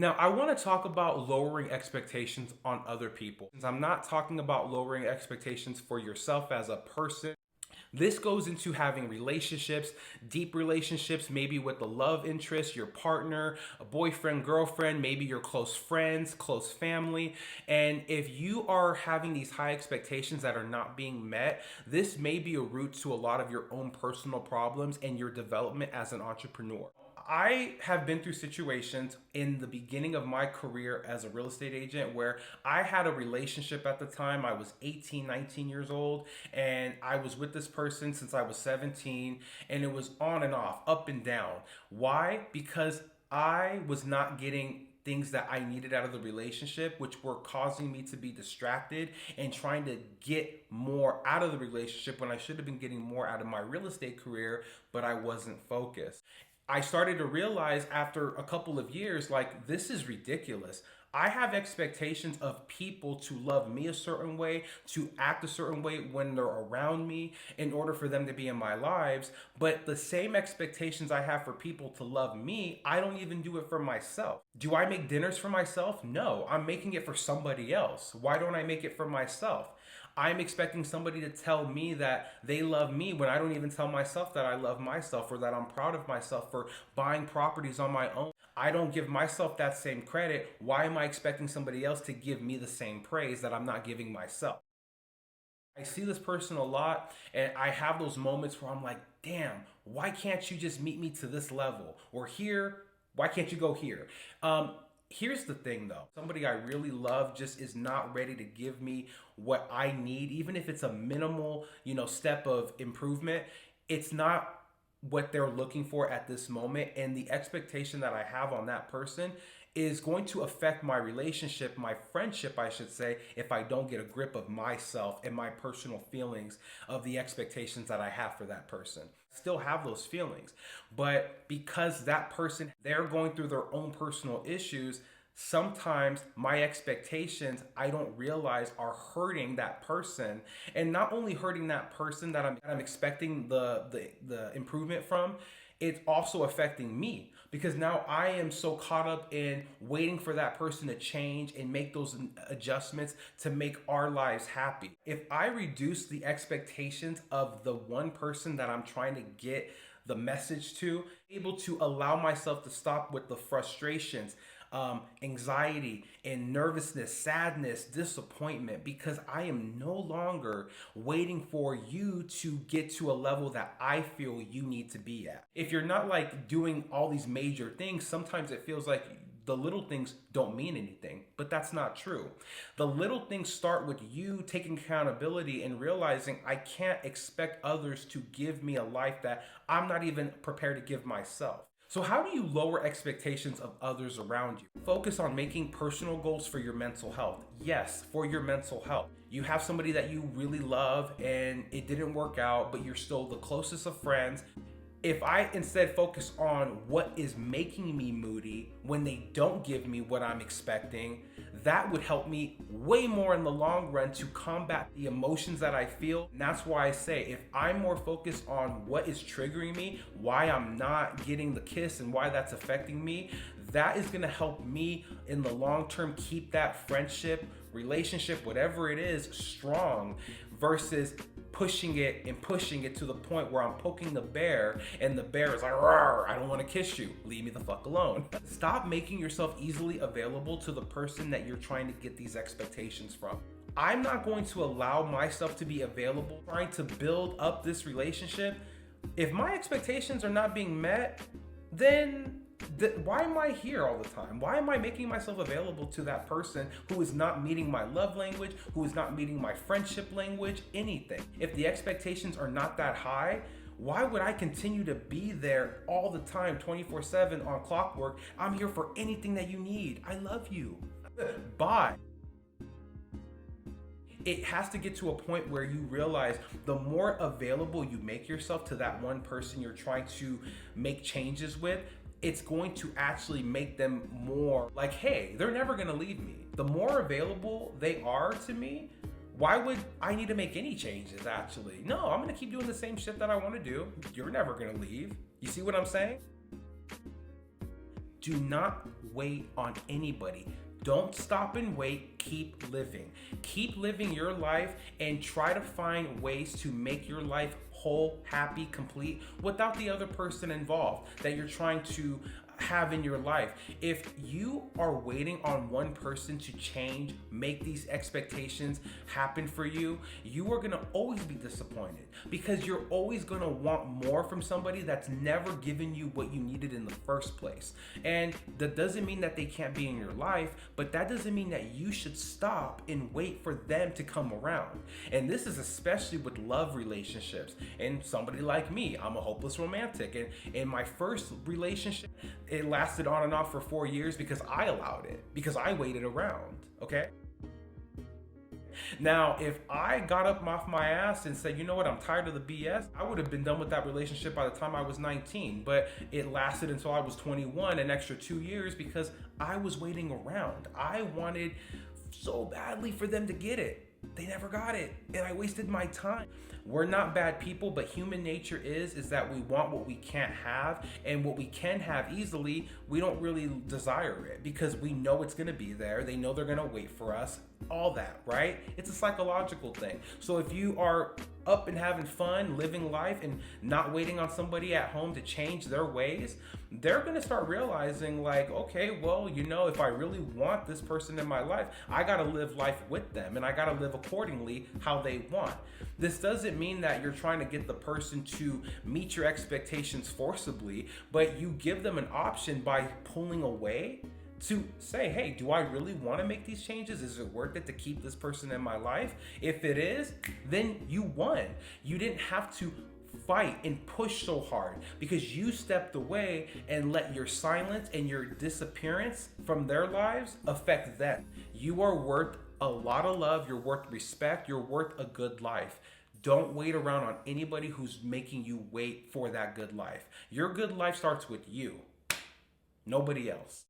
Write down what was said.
Now, I want to talk about lowering expectations on other people. I'm not talking about lowering expectations for yourself as a person. This goes into having relationships, deep relationships, maybe with the love interest, your partner, a boyfriend, girlfriend, maybe your close friends, close family. And if you are having these high expectations that are not being met, this may be a root to a lot of your own personal problems and your development as an entrepreneur. I have been through situations in the beginning of my career as a real estate agent where I had a relationship at the time. I was 18, 19 years old, and I was with this person since I was 17, and it was on and off, up and down. Why? Because I was not getting things that I needed out of the relationship, which were causing me to be distracted and trying to get more out of the relationship when I should have been getting more out of my real estate career, but I wasn't focused. I started to realize after a couple of years, like, this is ridiculous. I have expectations of people to love me a certain way, to act a certain way when they're around me in order for them to be in my lives. But the same expectations I have for people to love me, I don't even do it for myself. Do I make dinners for myself? No, I'm making it for somebody else. Why don't I make it for myself? I'm expecting somebody to tell me that they love me when I don't even tell myself that I love myself or that I'm proud of myself for buying properties on my own. I don't give myself that same credit. Why am I expecting somebody else to give me the same praise that I'm not giving myself? I see this person a lot, and I have those moments where I'm like, damn, why can't you just meet me to this level? Or here, why can't you go here? Here's the thing though, somebody I really love just is not ready to give me what I need, even if it's a minimal, step of improvement. It's not what they're looking for at this moment. And the expectation that I have on that person is going to affect my relationship, my friendship, I should say, if I don't get a grip of myself and my personal feelings of the expectations that I have for that person. Still have those feelings, but because that person, they're going through their own personal issues, sometimes my expectations I don't realize are hurting that person, and not only hurting that person that I'm expecting the improvement from, it's also affecting me because now I am so caught up in waiting for that person to change and make those adjustments to make our lives happy. If I reduce the expectations of the one person that I'm trying to get the message to, able to allow myself to stop with the frustrations, anxiety and nervousness, sadness, disappointment, because I am no longer waiting for you to get to a level that I feel you need to be at. If you're not like doing all these major things, sometimes it feels like the little things don't mean anything, but that's not true. The little things start with you taking accountability and realizing I can't expect others to give me a life that I'm not even prepared to give myself. So how do you lower expectations of others around you? Focus on making personal goals for your mental health. Yes, for your mental health. You have somebody that you really love and it didn't work out, but you're still the closest of friends. If I instead focus on what is making me moody when they don't give me what I'm expecting, that would help me way more in the long run to combat the emotions that I feel. And that's why I say if I'm more focused on what is triggering me, why I'm not getting the kiss and why that's affecting me, that is gonna help me in the long term keep that friendship, relationship, whatever it is, strong versus pushing it to the point where I'm poking the bear and the bear is like, "Rawr, I don't want to kiss you. Leave me the fuck alone." Stop making yourself easily available to the person that you're trying to get these expectations from. I'm not going to allow myself to be available trying to build up this relationship. If my expectations are not being met, then why am I here all the time? Why am I making myself available to that person who is not meeting my love language, who is not meeting my friendship language, anything? If the expectations are not that high, why would I continue to be there all the time, 24/7 on clockwork? I'm here for anything that you need. I love you. Bye. It has to get to a point where you realize the more available you make yourself to that one person you're trying to make changes with, it's going to actually make them more like, hey, they're never gonna leave me. The more available they are to me, why would I need to make any changes actually? No, I'm gonna keep doing the same shit that I wanna do. You're never gonna leave. You see what I'm saying? Do not wait on anybody. Don't stop and wait. Keep living. Keep living your life and try to find ways to make your life whole, happy, complete without the other person involved that you're trying to have in your life. If you are waiting on one person to change, make these expectations happen for you, you are going to always be disappointed because you're always going to want more from somebody that's never given you what you needed in the first place. And that doesn't mean that they can't be in your life, but that doesn't mean that you should stop and wait for them to come around. And this is especially with love relationships. And somebody like me, I'm a hopeless romantic. And in my first relationship, it lasted on and off for 4 years because I allowed it, because I waited around, okay? Now, if I got up off my ass and said, you know what, I'm tired of the BS, I would have been done with that relationship by the time I was 19. But it lasted until I was 21, an extra 2 years, because I was waiting around. I wanted so badly for them to get it. They never got it, and I wasted my time. We're not bad people, but human nature is that we want what we can't have, and what we can have easily, we don't really desire it because we know it's gonna be there. They know they're gonna wait for us, all that, right? It's a psychological thing. So if you are up and having fun, living life, and not waiting on somebody at home to change their ways, they're gonna start realizing like, okay, well, you know, if I really want this person in my life, I gotta live life with them, and I gotta live accordingly how they want. This doesn't mean that you're trying to get the person to meet your expectations forcibly, but you give them an option by pulling away to say, hey, do I really want to make these changes? Is it worth it to keep this person in my life? If it is, then you won. You didn't have to fight and push so hard because you stepped away and let your silence and your disappearance from their lives affect them. You are worth a lot of love. You're worth respect. You're worth a good life. Don't wait around on anybody who's making you wait for that good life. Your good life starts with you, nobody else.